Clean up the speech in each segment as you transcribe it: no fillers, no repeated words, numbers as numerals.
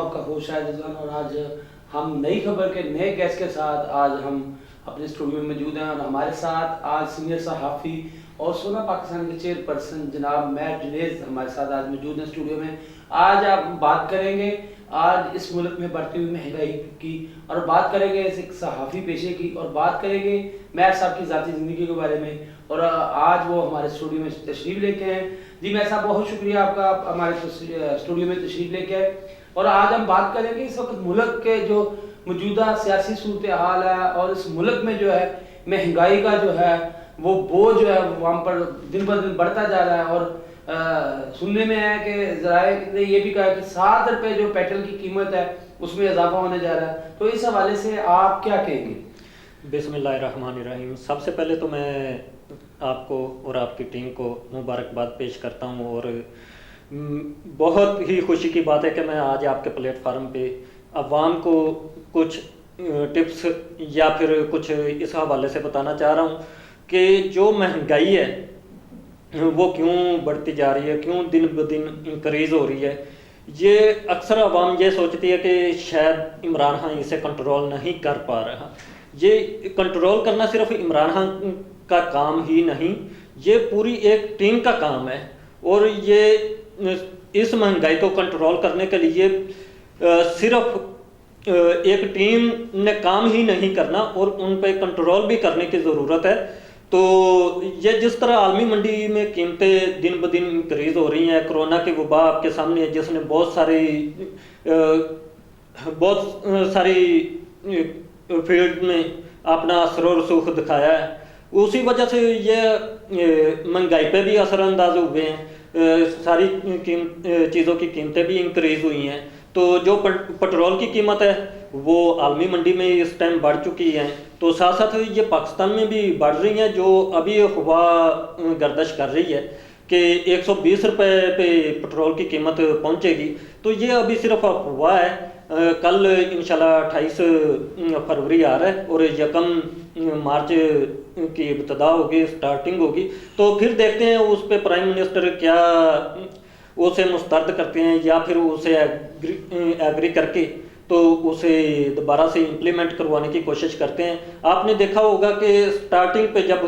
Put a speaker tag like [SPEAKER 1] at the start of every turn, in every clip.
[SPEAKER 1] آپ کا خوش ہے رضوان، اور آج ہم نئی خبر کے نئے گیسٹ کے ساتھ آج ہم اپنے اسٹوڈیو میں موجود ہیں، اور ہمارے ساتھ آج سینئر صحافی اور سونا پاکستان کے چیئر پرسن جناب مہر جنید ہمارے ساتھ آج موجود ہیں اسٹوڈیو میں۔ آج آپ بات کریں گے آج اس ملک میں بڑھتی ہوئی مہنگائی کی، اور بات کریں گے ایک صحافی پیشے کی، اور بات کریں گے مہر صاحب کی ذاتی زندگی کے بارے میں، اور آج وہ ہمارے اسٹوڈیو میں تشریف لے کے ہیں۔ جی مہر صاحب بہت شکریہ آپ کا، آپ ہمارے اسٹوڈیو میں تشریف لے کے آئے۔ اور آج ہم بات کریں گے اس وقت ملک کے جو موجودہ سیاسی صورتحال ہے، اور اس ملک میں جو ہے مہنگائی کا جو ہے وہ بوجھ جو ہے وہ ہم پر دن بہ دن بڑھتا جا رہا ہے، اور سننے میں ہے کہ ذرائع نے یہ بھی کہا کہ 7 روپے جو پیٹرول کی قیمت ہے اس میں اضافہ ہونے جا رہا ہے، تو اس حوالے سے آپ کیا کہیں گے؟
[SPEAKER 2] بسم اللہ الرحمن الرحیم۔ سب سے پہلے تو میں آپ کو اور آپ کی ٹیم کو مبارکباد پیش کرتا ہوں، اور بہت ہی خوشی کی بات ہے کہ میں آج آپ کے پلیٹ فارم پہ عوام کو کچھ ٹپس یا پھر کچھ اس حوالے سے بتانا چاہ رہا ہوں کہ جو مہنگائی ہے وہ کیوں بڑھتی جا رہی ہے، کیوں دن بدن انکریز ہو رہی ہے۔ یہ اکثر عوام یہ سوچتی ہے کہ شاید عمران خان اسے کنٹرول نہیں کر پا رہا۔ یہ کنٹرول کرنا صرف عمران خان کا کام ہی نہیں، یہ پوری ایک ٹیم کا کام ہے، اور یہ اس مہنگائی کو کنٹرول کرنے کے لیے صرف ایک ٹیم نے کام ہی نہیں کرنا، اور ان پہ کنٹرول بھی کرنے کی ضرورت ہے۔ تو یہ جس طرح عالمی منڈی میں قیمتیں دن بدن انکریز ہو رہی ہیں، کرونا کی وبا آپ کے سامنے ہے جس نے بہت ساری فیلڈ میں اپنا اثر و رسوخ دکھایا ہے، اسی وجہ سے یہ مہنگائی پہ بھی اثر انداز ہوئے ہیں، ساری چیزوں کی قیمتیں بھی انکریز ہوئی ہیں۔ تو جو پٹرول کی قیمت ہے وہ عالمی منڈی میں اس ٹائم بڑھ چکی ہے، تو ساتھ ساتھ یہ پاکستان میں بھی بڑھ رہی ہیں، جو ابھی افواہ گردش کر رہی ہے کہ 120 روپے پہ پٹرول کی قیمت پہنچے گی، تو یہ ابھی صرف افواہ ہے۔ کل انشاءاللہ 28 فروری آ رہا ہے، اور 1 مارچ کی ابتدا ہوگی، سٹارٹنگ ہوگی، تو پھر دیکھتے ہیں اس پہ پرائم منسٹر کیا اسے مسترد کرتے ہیں، یا پھر اسے ایگری کر کے تو اسے دوبارہ سے امپلیمنٹ کروانے کی کوشش کرتے ہیں۔ آپ نے دیکھا ہوگا کہ سٹارٹنگ پہ جب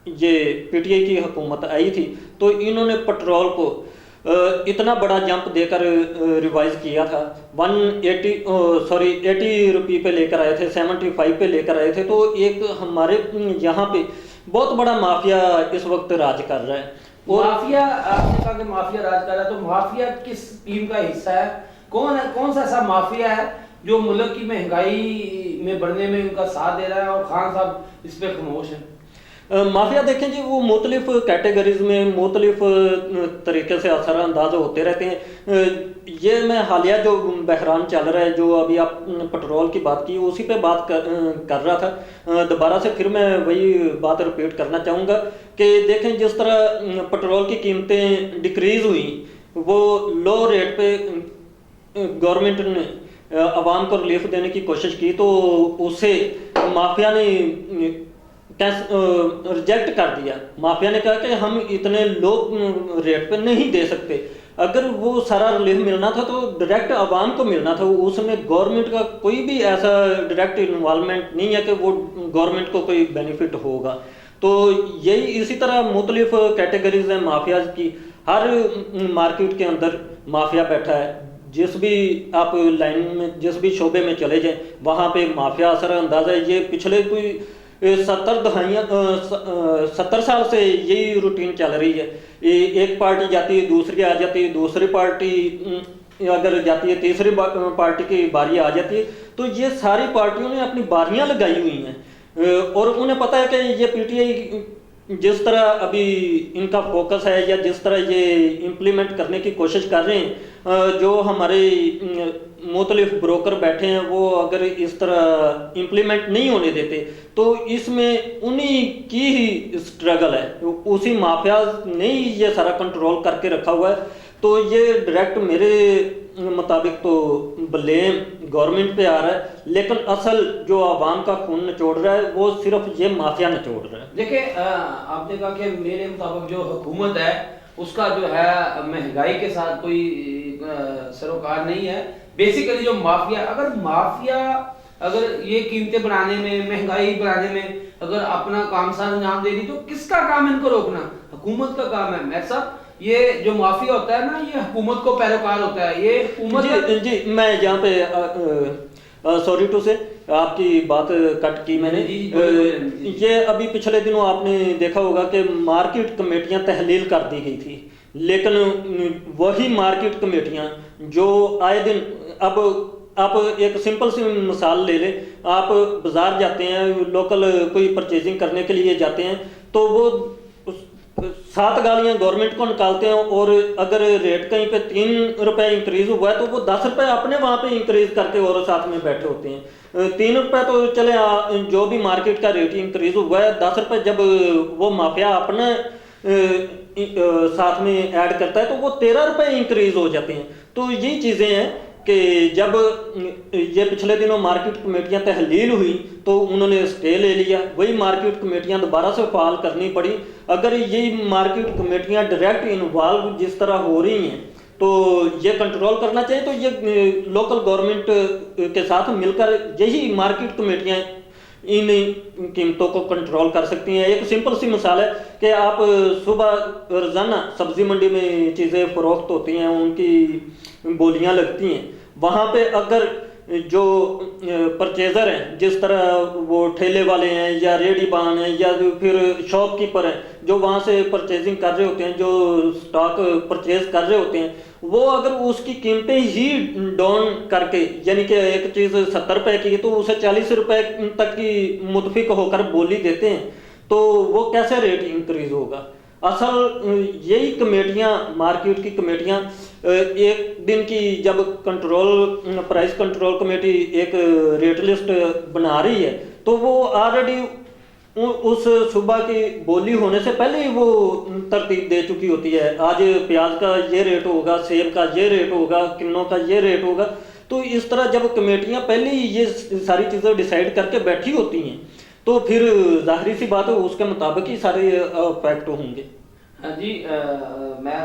[SPEAKER 2] یہ پی ٹی آئی کی حکومت آئی تھی تو انہوں نے پٹرول کو اتنا بڑا جمپ دے کر ریوائز کیا تھا، 80 روپے پہ لے کر آئے تھے، 75 پہ لے کر آئے تھے، تو ایک ہمارے یہاں پہ بہت بڑا مافیا اس وقت راج کر رہا ہے۔
[SPEAKER 1] مافیا، آپ نے کہا کہ مافیا راج کر رہا ہے، تو مافیا کس ٹیم کا حصہ ہے؟ کون سا ایسا مافیا ہے جو ملک کی مہنگائی میں بڑھنے میں ان کا ساتھ دے رہا ہے، اور خان صاحب اس پہ خاموش ہیں؟
[SPEAKER 2] مافیا دیکھیں جی، وہ مختلف کیٹیگریز میں مختلف طریقے سے اثر انداز ہوتے رہتے ہیں۔ یہ میں حالیہ جو بحران چل رہا ہے، جو ابھی آپ پٹرول کی بات کی، اسی پہ بات کر رہا تھا، دوبارہ سے پھر میں وہی بات رپیٹ کرنا چاہوں گا کہ دیکھیں جس طرح پٹرول کی قیمتیں ڈکریز ہوئیں، وہ لو ریٹ پہ گورنمنٹ نے عوام کو ریلیف دینے کی کوشش کی، تو اسے مافیا نے ریجیکٹ کر دیا۔ مافیا نے کہا کہ ہم اتنے لو ریٹ پہ نہیں دے سکتے، اگر وہ سارا ریلیف ملنا تھا تو ڈائریکٹ عوام کو ملنا تھا، اس میں گورنمنٹ کا کوئی بھی ایسا ڈائریکٹ انوالومنٹ نہیں ہے کہ وہ گورنمنٹ کو کوئی بینیفٹ ہوگا۔ تو یہی اسی طرح مختلف کیٹیگریز ہیں مافیاز کی، ہر مارکیٹ کے اندر مافیا بیٹھا ہے، جس بھی آپ لائن میں جس بھی شعبے میں چلے جائیں وہاں پہ مافیا اثر انداز ہے۔ یہ پچھلے کوئی 70 سال سے یہی روٹین چل رہی ہے، ایک پارٹی جاتی ہے دوسری آ جاتی ہے، دوسری پارٹی اگر جاتی ہے تیسری پارٹی کی باری آ جاتی ہے، تو یہ ساری پارٹیوں نے اپنی باریاں لگائی ہوئی ہیں، اور انہیں پتہ ہے کہ یہ پی ٹی آئی جس طرح ابھی ان کا فوکس ہے، یا جس طرح یہ امپلیمنٹ کرنے کی کوشش کر رہے ہیں، جو ہمارے مختلف بروکر بیٹھے ہیں وہ اگر اس طرح امپلیمنٹ نہیں ہونے دیتے تو اس میں انہی کی ہی اسٹرگل ہے، اسی مافیاز نے ہی یہ سارا کنٹرول کر کے رکھا ہوا ہے۔ تو یہ ڈائریکٹ میرے مطابق تو بلیم گورنمنٹ پہ آ رہا ہے، لیکن اصل جو عوام کا خون نچوڑ رہا ہے وہ صرف یہ مافیا نچوڑ رہا ہے۔
[SPEAKER 1] دیکھیں آپ نے کہا کہ میرے مطابق جو حکومت ہے اس کا جو ہے مہنگائی کے ساتھ کوئی سروکار نہیں ہے. بیسیکلی جو مافیا اگر یہ قیمتیں بڑھانے میں, مہنگائی بڑھانے میں اگر اپنا کام سر انجام دے دی تو کس کا کام ان کو روکنا؟ حکومت کا کام ہے. میں صاحب یہ جو مافیا ہوتا ہے نا یہ حکومت کو پیروکار ہوتا ہے. یہ حکومت
[SPEAKER 2] جی میں یہاں پہ سوری ٹو سے آپ کی بات کٹ کی میں نے. یہ ابھی پچھلے دنوں آپ نے دیکھا ہوگا کہ مارکیٹ کمیٹیاں تحلیل کر دی گئی تھی, لیکن وہی مارکیٹ کمیٹیاں جو آئے دن, اب آپ ایک سمپل سی مثال لے لیں, آپ بازار جاتے ہیں, لوکل کوئی پرچیزنگ کرنے کے لیے جاتے ہیں تو وہ 7 گالیاں گورنمنٹ کو نکالتے ہیں, اور اگر ریٹ کہیں پہ 3 روپے انکریز ہوا ہے تو وہ 10 روپے اپنے وہاں پہ انکریز کر کے اور ساتھ میں بیٹھے ہوتے ہیں. 3 روپے تو چلے جو بھی مارکیٹ کا ریٹ انکریز ہوا ہے, 10 روپے جب وہ مافیا اپنا ساتھ میں ایڈ کرتا ہے تو وہ 13 روپے انکریز ہو جاتے ہیں. تو یہی چیزیں ہیں کہ جب یہ پچھلے دنوں مارکیٹ کمیٹیاں تحلیل ہوئی تو انہوں نے اسٹے لے لیا, وہی مارکیٹ کمیٹیاں دوبارہ سے فعال کرنی پڑی. اگر یہ مارکیٹ کمیٹیاں ڈائریکٹ انوالو جس طرح ہو رہی ہیں تو یہ کنٹرول کرنا چاہیے, تو یہ لوکل گورنمنٹ کے ساتھ مل کر یہی مارکیٹ کمیٹیاں ان قیمتوں کو کنٹرول کر سکتی ہیں. ایک سمپل سی مثال ہے کہ آپ صبح روزانہ سبزی منڈی میں چیزیں فروخت ہوتی ہیں, ان کی بولیاں لگتی ہیں, وہاں پہ اگر جو پرچیزر ہیں جس طرح وہ ٹھیلے والے ہیں یا ریڑھی بان ہیں یا پھر شاپ کیپر ہیں جو وہاں سے پرچیزنگ کر رہے ہوتے ہیں, جو سٹاک پرچیز کر رہے ہوتے ہیں, وہ اگر اس کی قیمتیں ہی ڈاؤن کر کے, یعنی کہ ایک چیز 70 روپے کی تو اسے 40 روپے تک کی متفق ہو کر بولی دیتے ہیں, تو وہ کیسے ریٹ انکریز ہوگا؟ اصل یہی کمیٹیاں, مارکیٹ کی کمیٹیاں ایک دن کی جب پرائس کنٹرول کمیٹی ایک ریٹ لسٹ بنا رہی ہے تو وہ آلریڈی اس صبح کی بولی ہونے سے پہلے ہی وہ ترتیب دے چکی ہوتی ہے. آج پیاز کا یہ ریٹ ہوگا, سیب کا یہ ریٹ ہوگا, کنوں کا یہ ریٹ ہوگا. تو اس طرح جب کمیٹیاں پہلے ہی یہ ساری چیزیں ڈیسائیڈ کر کے بیٹھی ہوتی ہیں تو پھر ظاہری سی بات ہے اس کے مطابق ہی سارے فیکٹ ہوں گے.
[SPEAKER 1] جی میں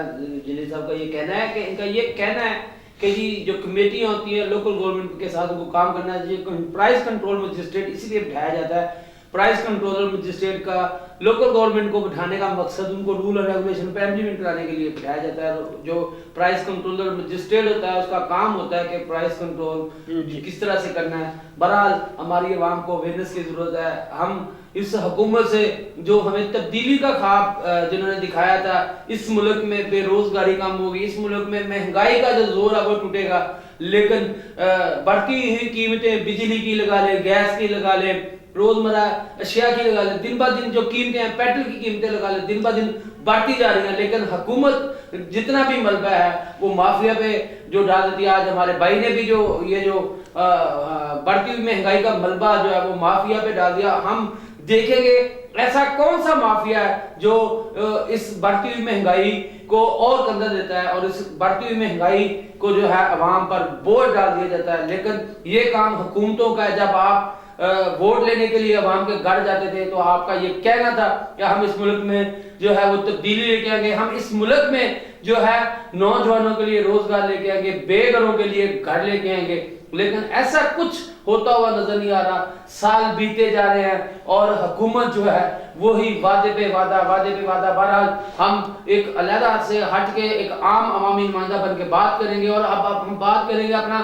[SPEAKER 1] جنید صاحب کا یہ کہنا ہے کہ ان کا یہ کہنا ہے کہ جی جو کمیٹیاں ہوتی ہیں لوکل گورنمنٹ کے ساتھ ان کو کام کرنا ہے. پرائز کنٹرول مجسٹریٹ اسی لیے بٹھایا جاتا ہے. پرائز کنٹرولر مجسٹریٹ کا لوکل گورنمنٹ کو بٹھانے کا مقصد ان کو رول اور ریگولیشن پہ امپلیمنٹ کرانے کے لیے بٹھایا جاتا ہے. جو پرائز کنٹرولر مجسٹریٹ ہوتا ہے اس کا کام ہوتا ہے کہ پرائز کنٹرول کس طرح سے کرنا ہے. بہرحال ہماری عوام کو اویئرنیس کی ضرورت ہے. ہم اس حکومت سے جو ہمیں تبدیلی کا خواب جنہوں نے دکھایا تھا, اس ملک میں بے روزگاری کم ہوگی, اس ملک میں مہنگائی کا جو زور ہے وہ ٹوٹے گا, لیکن بڑھتی ہوئی قیمتیں بجلی کی لگا لیں, گیس کی لگا لیں, روزمرہ اشیاء کی لگا لیں, دن بہ دن جو قیمتیں ہیں پیٹرول کی قیمتیں لگا لیں دن بہ دن بڑھتی جا رہی ہیں, لیکن حکومت جتنا بھی ملبہ ہے وہ مافیا پہ جو ڈال دیتی ہے. آج ہمارے بھائی نے بھی جو یہ جو بڑھتی ہوئی مہنگائی کا ملبہ جو ہے وہ مافیا پہ ڈال دیا. ہم دیکھیں گے ایسا کون سا مافیا ہے جو اس بڑھتی ہوئی مہنگائی کو اور کندھا دیتا ہے اور اس بڑھتی ہوئی مہنگائی کو جو ہے عوام پر بوجھ ڈال دیا جاتا ہے. لیکن یہ کام حکومتوں کا ہے. جب آپ ووٹ لینے کے لیے عوام کے گھر جاتے تھے تو آپ کا یہ کہنا تھا کہ ہم اس ملک میں جو ہے وہ تبدیلی لے کے آئیں گے, ہم اس ملک میں جو ہے نوجوانوں کے لیے روزگار لے کے آئیں گے, بے گھروں کے لیے گھر لے کے آئیں گے, لیکن ایسا کچھ ہوتا ہوا نظر نہیں آ رہا. سال بیتے جا رہے ہیں اور حکومت جو ہے وہی وعدے پہ وعدہ وعدے پہ وعدہ. بہرحال ہم ایک علیحدہ سے ہٹ کے ایک عام عوامی نمائندہ بن کے بات کریں گے, اور اب ہم بات کریں گے اپنا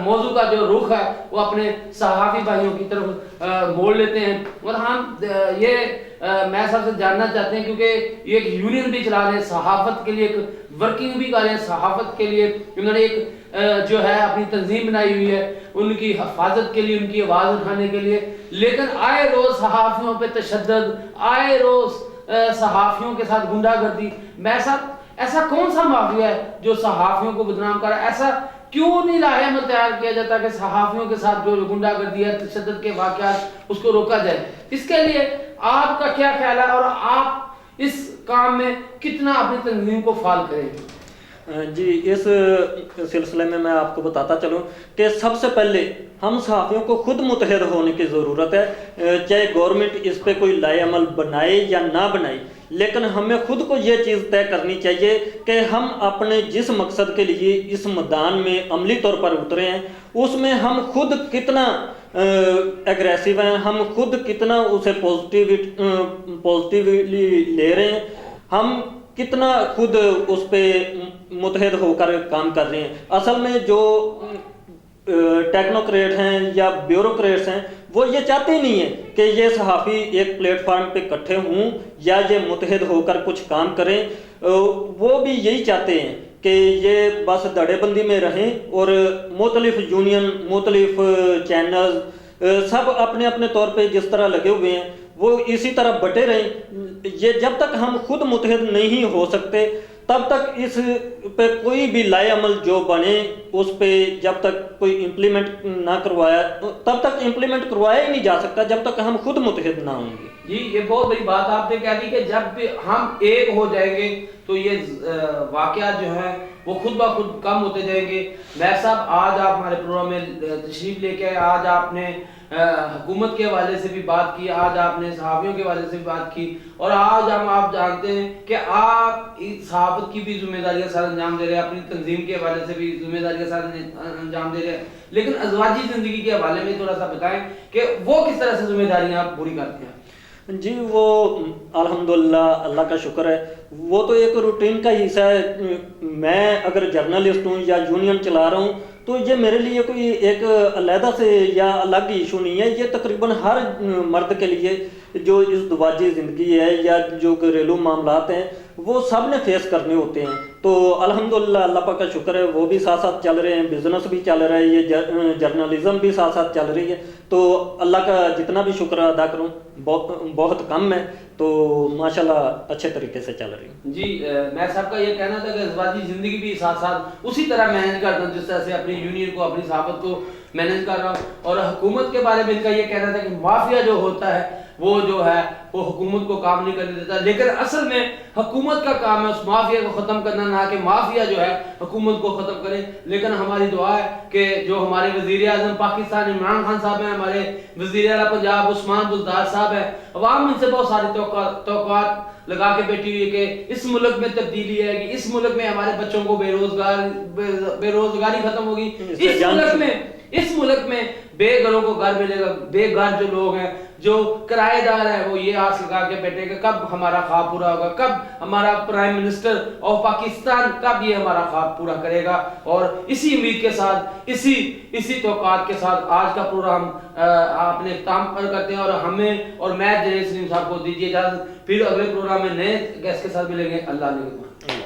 [SPEAKER 1] موضوع کا جو رخ ہے وہ اپنے صحافی بھائیوں کی طرف موڑ لیتے ہیں. اور ہم یہ میں سب سے جاننا چاہتے ہیں کیونکہ یہ ایک یونین بھی چلا رہے ہیں صحافت کے لیے, ایک ورکنگ بھی کر رہے ہیں صحافت کے لیے. انہوں نے ایک جو ہے اپنی تنظیم بنائی ہوئی ہے ان کی حفاظت کے لیے, ان کی آواز اٹھانے کے لیے, لیکن آئے روز صحافیوں پہ تشدد, آئے روز صحافیوں کے ساتھ غنڈہ گردی. میں صاحب ایسا کون سا مافیا ہے جو صحافیوں کو بدنام کر رہا ہے؟ ایسا کیوں نہیں لاہے عمل تیار کیا جاتا کہ صحافیوں کے ساتھ جو غنڈہ گردی ہے, تشدد کے واقعات, اس کو روکا جائے؟ اس کے لیے آپ کا کیا خیال ہے اور آپ اس کام میں کتنا اپنی تنظیم کو فعال کریں گے؟
[SPEAKER 2] جی اس سلسلے میں آپ کو بتاتا چلوں کہ سب سے پہلے ہم صحافیوں کو خود متحد ہونے کی ضرورت ہے. چاہے گورنمنٹ اس پہ کوئی لائے عمل بنائے یا نہ بنائے, لیکن ہمیں خود کو یہ چیز طے کرنی چاہیے کہ ہم اپنے جس مقصد کے لیے اس میدان میں عملی طور پر اترے ہیں اس میں ہم خود کتنا اگریسو ہیں، ہم خود کتنا اسے پازیٹیولی لے رہے ہیں، ہم کتنا خود اس پہ متحد ہو کر کام کر رہے ہیں۔ اصل میں جو ٹیکنوکریٹ ہیں یا بیوروکریٹس ہیں وہ یہ چاہتے ہی نہیں ہیں کہ یہ صحافی ایک پلیٹ فارم پہ اکٹھے ہوں یا یہ متحد ہو کر کچھ کام کریں، وہ بھی یہی چاہتے ہیں کہ یہ بس دھڑے بندی میں رہیں اور مختلف یونین، مختلف چینلز سب اپنے اپنے طور پہ جس طرح لگے ہوئے ہیں وہ اسی طرح بٹے رہیں۔ یہ جب تک ہم خود متحد نہیں ہو سکتے تب تک اس پہ کوئی بھی لائے عمل جو بنے اس پہ جب تک کوئی امپلیمنٹ نہ کروایا تب تک امپلیمنٹ کروایا ہی نہیں جا سکتا جب تک ہم خود متحد نہ ہوں گے۔
[SPEAKER 1] جی یہ بہت بڑی بات آپ نے کہہ دی کہ جب بھی ہم ایک ہو جائیں گے تو یہ واقعات جو ہیں وہ خود بخود کم ہوتے جائیں گے۔ میں صاحب آج آپ ہمارے پروگرام میں تشریف لے کے آج آپ نے حکومت کے حوالے سے بھی بات کی، آج آپ نے صحافیوں کے حوالے سے بھی بات کی، اور آج ہم آپ جانتے ہیں کہ آپ صحافت کی بھی ذمہ داریاں سر انجام دے رہے ہیں، اپنی تنظیم کے حوالے سے بھی ذمہ داریاں سر انجام دے رہے ہیں، لیکن ازواجی زندگی کے حوالے میں تھوڑا سا بتائیں کہ وہ کس طرح سے ذمہ داریاں آپ پوری کرتے ہیں؟
[SPEAKER 2] جی وہ الحمدللہ اللہ کا شکر ہے، وہ تو ایک روٹین کا حصہ ہے۔ میں اگر جرنلسٹ ہوں یا یونین چلا رہا ہوں تو یہ میرے لیے کوئی ایک علیحدہ سے یا الگ ایشو نہیں ہے، یہ تقریباً ہر مرد کے لیے جو اس دواجی زندگی ہے یا جو گھریلو معاملات ہیں وہ سب نے فیس کرنے ہوتے ہیں۔ تو الحمدللہ اللہ پاک کا شکر ہے وہ بھی ساتھ ساتھ چل رہے ہیں، بزنس بھی چل رہا ہے، یہ جرنلزم بھی ساتھ ساتھ چل رہی ہے، تو اللہ کا جتنا بھی شکر ادا کروں بہت کم ہے، تو ماشاءاللہ اچھے طریقے سے چل رہی ہے۔
[SPEAKER 1] جی میں صاحب کا یہ کہنا تھا کہ ازواجی زندگی بھی ساتھ ساتھ اسی طرح مینیج کرتا ہوں جس طرح سے اپنی یونین کو، اپنی صحافت کو مینیج کر رہا ہوں، اور حکومت کے بارے میں ان کا یہ کہنا تھا کہ مافیا جو ہوتا ہے وہ جو ہے وہ حکومت کو کام نہیں کرنے دیتا، لیکن اصل میں حکومت کا کام ہے اس مافیا کو ختم کرنا، نہ کہ مافیا جو ہے حکومت کو ختم کرے۔ لیکن ہماری دعا ہے کہ جو ہمارے وزیر اعظم پاکستان عمران خان صاحب ہیں، ہمارے وزیر اعلیٰ پنجاب عثمان بزدار صاحب ہیں، عوام ان سے بہت ساری توقعات لگا کے بیٹھی ہوئی ہے کہ اس ملک میں تبدیلی آئے گی، اس ملک میں ہمارے بچوں کو بے روزگاری ختم ہوگی، اس ملک میں بے گھروں کو گھر ملے گا، بے گھر جو لوگ ہیں جو کرایہ دار ہیں وہ یہ آس لگا کے بیٹھے کہ کب ہمارا خواب پورا ہوگا، کب ہمارا پرائم منسٹر آف پاکستان کب یہ ہمارا خواب پورا کرے گا۔ اور اسی امید کے ساتھ، اسی توقعات کے ساتھ آج کا پروگرام آپ نے اختتام کرتے ہیں، اور ہمیں اور میں جنید سلیم صاحب کو دیجیے اجازت، پھر اگلے پروگرام میں نئے گیسٹ کے ساتھ ملیں گے۔ اللہ نے